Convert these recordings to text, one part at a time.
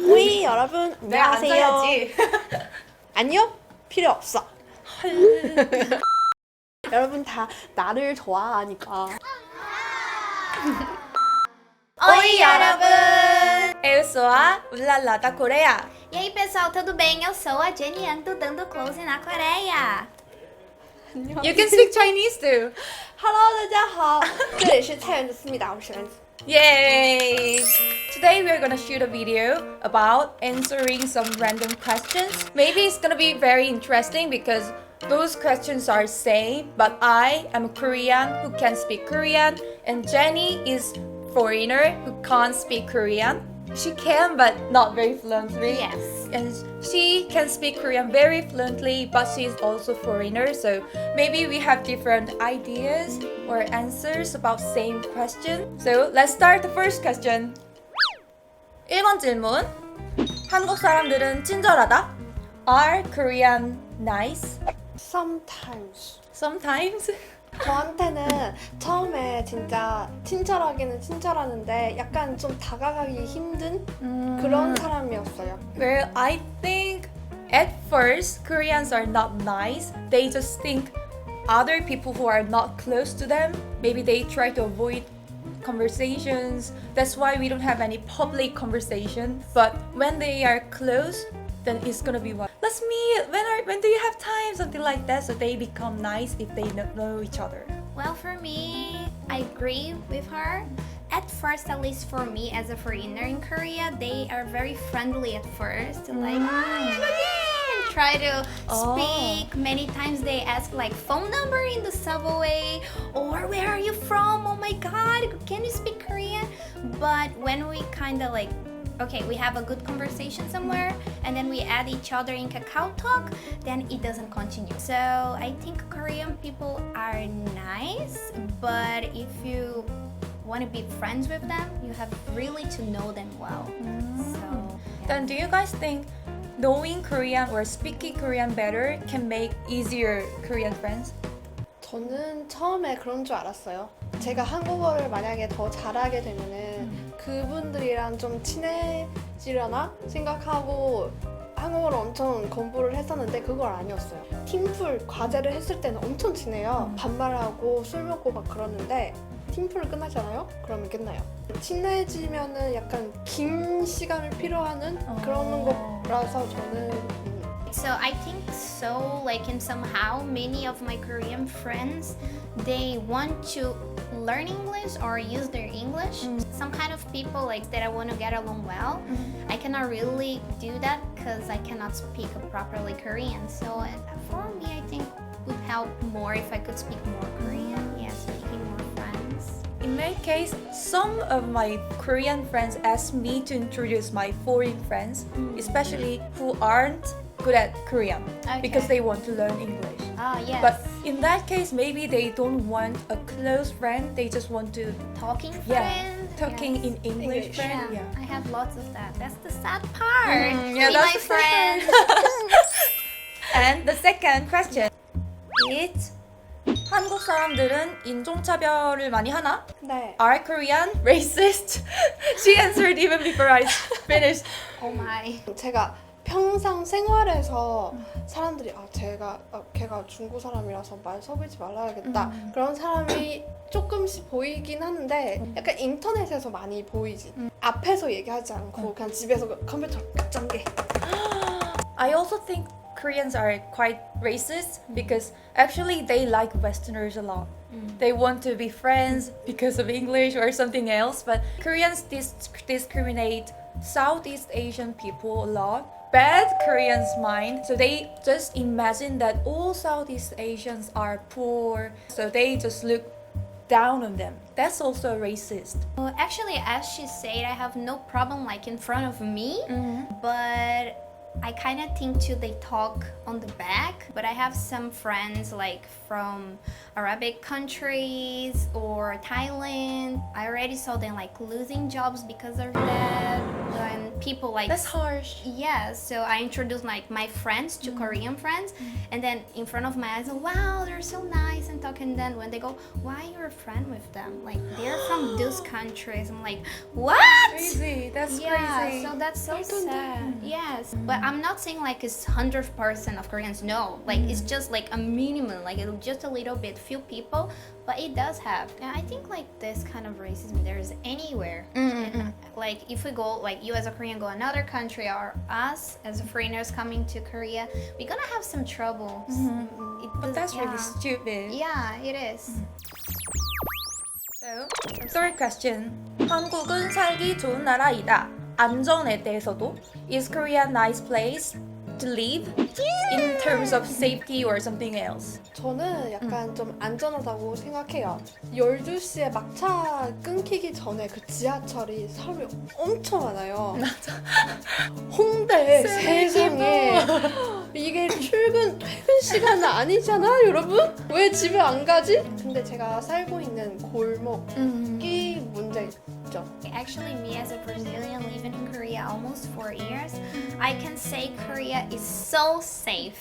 우리 여러분 내가 안녕하세요. 앉아야지. 아니요, 필요 없어. 여러분 다 나를 좋아하니까. Oi, 여러분! Eu sou a Ulala da Coreia. E aí pessoal, tudo bem? Eu sou a Jenny do Dando Close na Coreia. You can speak Chinese too. Hello，大家好，这里是菜园子思密达，我是园子。 Yay! Today we're gonna shoot a video about answering some random questions. Maybe it's gonna be very interesting because those questions are same, but I am a Korean who can speak Korean, and Jenny is foreigner who can't speak Korean. She can, but not very fluently. Yes. And she can speak Korean very fluently, but she's also foreigner, so maybe we have different ideas or answers about same question. So let's start the first question. 1번 질문. 한국 사람들은 친절하다? Are Korean nice? Sometimes. Sometimes. 저한테는 처음에 진짜 친절하기는 친절하는데 약간 좀 다가가기 힘든 그런 사람이었어요. Well, I think at first Koreans are not nice. They just think other people who are not close to them, maybe they try to avoid conversations. That's why we don't have any public conversation. But when they are close, then it's gonna be what? Let's meet. When do you have time? Something like that. So they become nice if they know each other. Well, for me, I agree with her. At first, at least for me as a foreigner in Korea, they are very friendly at first. Like, hi, I'm again. Try to speak. Many times they ask like phone number in the subway or where are you from? Oh my god, can you speak Korean? But when we kind of like okay, we have a good conversation somewhere and then we add each other in Kakao Talk, then it doesn't continue. So I think Korean people are nice, but if you want to be friends with them, you have really to know them well. So Then do you guys think knowing Korean or speaking Korean better can make easier Korean friends? 저는 처음에 그런 줄 알았어요. 제가 한국어를 만약에 더 잘하게 되면은 그분들이랑 좀 친해지려나 생각하고 한국어를 엄청 공부를 했었는데 그걸 아니었어요. 팀플 과제를 했을 때는 엄청 친해요. 반말하고 술 먹고 막 그러는데 팀플 끝나잖아요? 그러면 끝나요. 친해지면은 약간 긴 시간을 필요하는 그런 거라서 저는 So I think so, like in somehow many of my Korean friends, they want to learn English or use their English. Some kind of people like that I want to get along well. I cannot really do that because I cannot speak properly Korean. So for me, I think would help more if I could speak more Korean. Yes, making more friends. In my case, some of my Korean friends ask me to introduce my foreign friends, especially who aren't good at Korean, because they want to learn English. Ah, yes. But in that case, maybe they don't want a close friend, they just want to talking yeah, friend. talking Yes. in English English. friend. Yeah, Yeah. I have lots of that. That's the sad part. Yeah, Be that's my the friend. And the second question is 한국 사람들은 인종차별을 많이 하나? 네. Are Korean racist? She answered even before I finished. Oh my. 제가 평상 생활에서 사람들이 걔가 중국 사람이라서 말 섞이지 말아야겠다 그런 사람이 조금씩 보이긴 하는데 약간 인터넷에서 많이 보이지 앞에서 얘기하지 않고 그냥 집에서 컴퓨터 깜짝게 I also think Koreans are quite racist because actually they like Westerners a lot. They want to be friends because of English or something else, but Koreans discriminate Southeast Asian people a lot. Bad Koreans mind, so they just imagine that all Southeast Asians are poor, so they just look down on them. That's also racist. Well, actually, as she said, I have no problem like in front of me, but I kind of think too they talk on the back. But I have some friends like from Arabic countries or Thailand. I already saw them like losing jobs because of that. And people like That's harsh. yeah, so I introduced like my friends to Korean friends, and then in front of my eyes, wow, they're so nice and talking. Then when they go, why you're a friend with them? Like they're from those countries. I'm like, what? Crazy. That's Yeah, crazy. so that's so sad. Yes, but I'm not saying like it's 100% of Koreans. No, like it's just like a minimum, like just a little bit, few people, but it does have. And I think like this kind of racism there is anywhere. And, like if we go, like you as a Korean go another country, or us as foreigners coming to Korea, we're gonna have some trouble. But that's really stupid. Yeah, it is. So, third question. 한국은 살기 좋은 나라이다. 안전에 대해서도 is Korea a nice place to live in terms of safety or something else? 저는 약간 좀 안전하다고 생각해요. 12시에 막차 끊기기 전에 그 지하철이 사람이 엄청 많아요. 맞아. 홍대 So 세상에 이게 퇴근 시간은 아니잖아, 여러분? 왜 집에 안 가지? 근데 제가 살고 있는 골목이 문제 있죠. Actually, me as a Brazilian living in Korea almost 4 years, I can say Korea is so safe.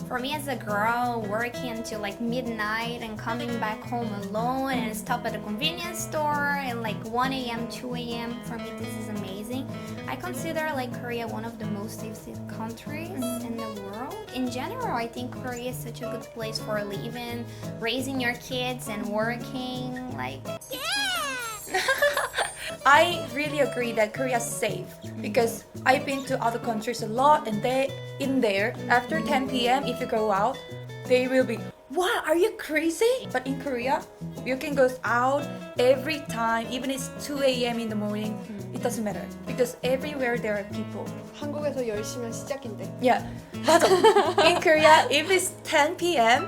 For me as a girl working until like midnight and coming back home alone and stop at a convenience store at like 1 a.m., 2 a.m., for me this is amazing. I consider like Korea one of the most safest countries in the world. In general, I think Korea is such a good place for living, raising your kids and working. Like, I really agree that Korea is safe because I've been to other countries a lot, and they in there after 10 p.m. if you go out, they will be, "What? Are you crazy?" But in Korea, you can go out every time, even it's 2 a.m. in the morning. It doesn't matter because everywhere there are people. 한국에서 10시면 시작인데. Yeah, 맞아. In Korea, if it's 10 p.m.,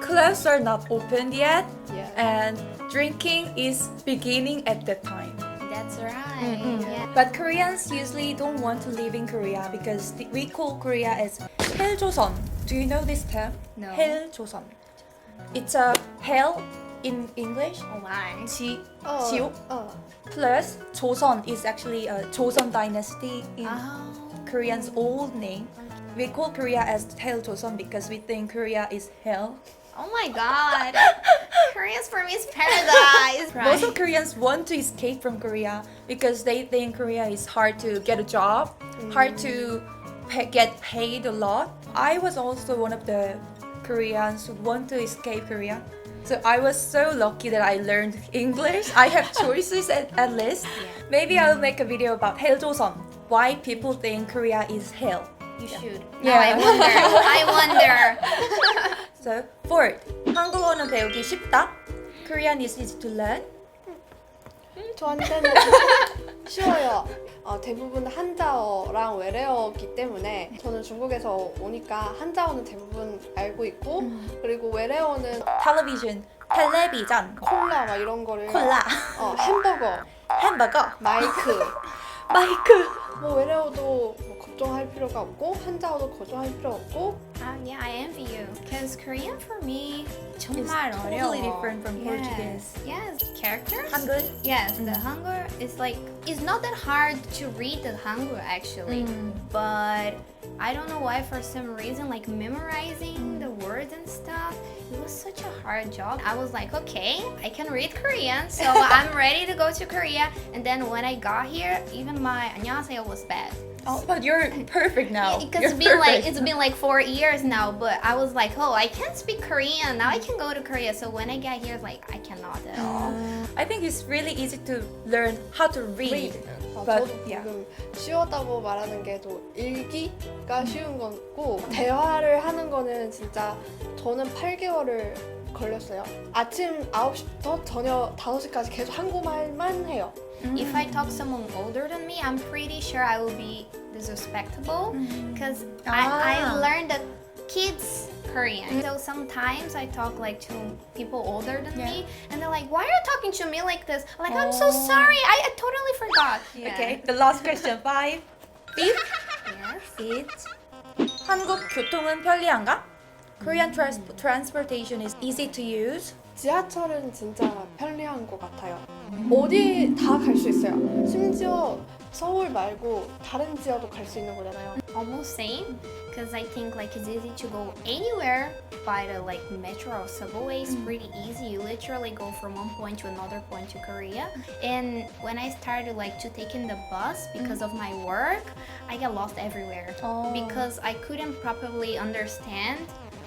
clubs are not opened yet, Yeah. and drinking is beginning at that time. that's right. Yeah. But Koreans usually don't want to live in Korea because we call Korea as 헬조선. Do you know this term? No. 헬조선. It's a hell in English. Oh, why? 지옥. Plus 조선 is actually a Joseon dynasty in Oh. Korean's old name. We call Korea as 헬조선 because we think Korea is hell. Oh my god. Korea's for me is paradise. Most of Koreans want to escape from Korea because they think Korea is hard to get a job, hard to get paid a lot. I was also one of the Koreans who want to escape Korea. So I was so lucky that I learned English. I have choices at least. Maybe I'll make a video about 헬조선, why people think Korea is hell. You should. Yeah. Now I wonder. So fourth, 한국어는 배우기 쉽다. Korean is easy to learn. 저한테는 쉬워요. 대부분 한자어랑 외래어기 때문에 저는 중국에서 오니까 한자어는 대부분 알고 있고 그리고 외래어는 텔레비전, 텔레비전, 콜라 막 이런 거를 콜라, 햄버거, 햄버거, 마이크 마이크. 뭐 외래어도 뭐 걱정할 필요가 없고 한자어도 걱정할 필요 없고 Yeah, I envy you. Because Korean for me 정말 It's 어려워. totally different from Portuguese. Yes. Characters? 한글? Yes, the Hangul is like, it's not that hard to read the Hangul actually. But I don't know why, for some reason, like memorizing the words and stuff, it was such a hard job. I was like, okay, I can read Korean, so I'm ready to go to Korea. And then when I got here, even my 안녕하세요 was bad. Oh, but you're perfect now. Because You're it's been like 4 years now, but I was like, oh, I can't speak Korean. Now I can go to Korea. So when I get here, like I cannot at all. I think it's really easy to learn how to read. But 저도 yeah. 지금 쉬웠다고 말하는 게 또 읽기가 쉬운 거고 대화를 하는 거는 진짜 저는 8개월을 걸렸어요. 아침 9시부터 저녁 5시까지 계속 한국말만 해요. If I talk someone older than me, I'm pretty sure I will be disrespectful because I learned the kids Korean. So sometimes I talk like to people older than me, and they're like, "Why are you talking to me like this?" I'm like, "I'm so sorry. I totally forgot." Yeah. Okay, the last question, 5. Fifth, Yes. it's 한국 교통은 편리한가? Korean transportation is easy to use. 지하철은 진짜 편리한 것 같아요. 어디 다 갈 수 있어요. 심지어 서울 말고 다른 지역도 갈 수 있는 거잖아요. Almost same, because I think like it's easy to go anywhere by the like metro or subway. It's pretty easy. You literally go from one point to another point to Korea. And when I started like to taking the bus because of my work, I got lost everywhere because I couldn't properly understand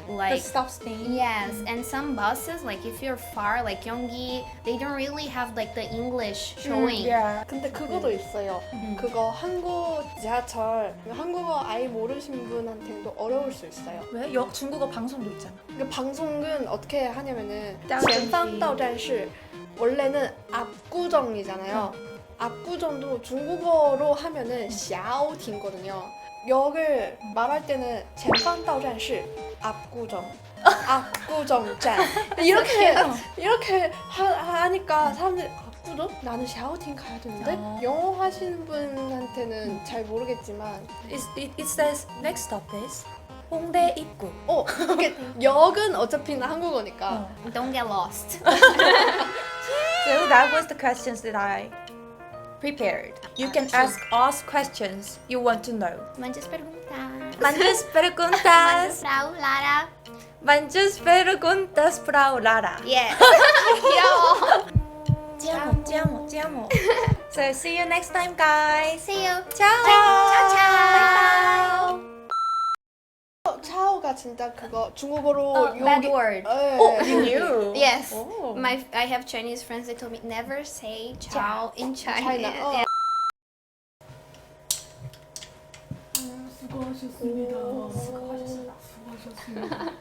The like stop name. yes, and some buses like if you're far like Gyeonggi, they don't really have like the English showing. Yeah. 근데 그거도 있어요. 그거 한국 지하철 한국어 아예 모르시는 분한테도 어려울 수 있어요. 왜? 중국어 방송도 있잖아. 그 방송은 어떻게 하냐면은 到站是前方到站是 원래는 압구정이잖아요. 압구정도 중국어로 하면은 小亭거든요. 역을 말할 때는 前方到站是 압구정. 압구정站. 이렇게 하니까 사람들이 압구정? 나는 小亭 가야 되는데? 영어 하시는 분한테는 잘 모르겠지만 It says next stop is 홍대 입구. 이게 역은 어차피 한국어니까 Don't get lost. So that was the questions that I prepared. You can ask us questions you want to know. Manjas perguntas. Manjas preguntas. Frau Lara. Manjas preguntas, Frau Lara. Yes. Te amo. So see you next time, guys. See you. Ciao. Ciao. 차오가 진짜 그거 중국어로 Bad word. 네. You knew. Yes. Oh. I have Chinese friends that told me never say ciao in Chinese. China. Yeah. 수고하셨습니다. 수고하셨습니다.